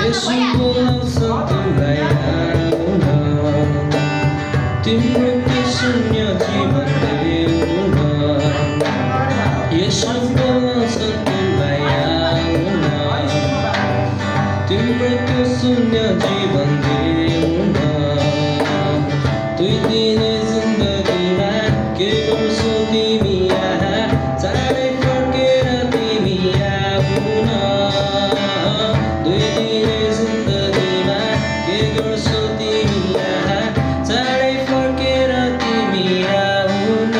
यसो बोलाउँछ तिमीलाई आउन तिम्रो के शून्य जीवन देउन यसो बोलाउँछ तिमीलाई आउन तिम्रो त्यो शून्य जीवन देउन 2 दिने जिन्दगीमा के गर्छौ तिमी यहाँ चाँडै फर्केर तिमी आउन 2 दिने जिन्दगीमा के गर्छौ तिमी यहाँ चाँडै फर्केर तिमी आउन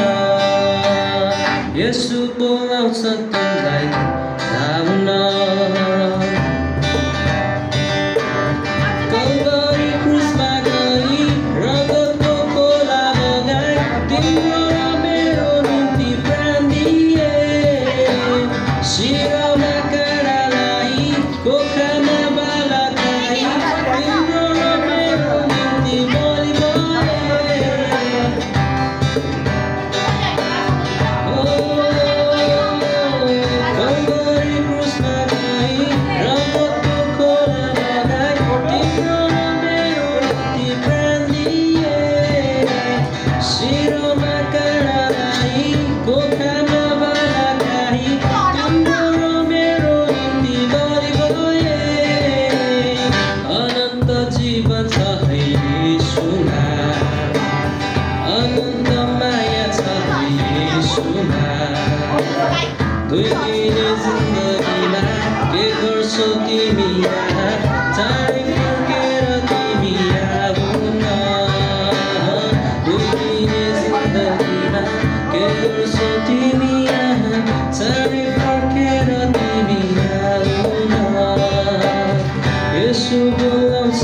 यसो बोलाउँछ तिमीलाई आउन कल्भरी क्रुसमा गई रगतको खोला बगाई तिम्रो र मेरो निम्ति प्राण दिए शिरमा काँडा लाई कोखामा बाला खाई तिम्रो र मेरो निम्ति बलि भए कल्भरी क्रुसमा गई रगतको खोला बगाई तिम्रो र मेरो निम्ति प्राण दिए शिरमा काँडा लाई कोखामा बाला खाई तिम्रो र मेरो निम्ति बलि भए अनन्त जीवन छ है येशूमा अनन्त माया छ है येशूमा 2 दिने जिन्दगीमा के गर्छौ तिमी यहाँ चाँडै फर्केर तिमी आउन 2 दिने जिन्दगीमा के गर्छौ तिमी यहाँ चाँडै फर्केर तिमी आउन यसो बोलाउँछ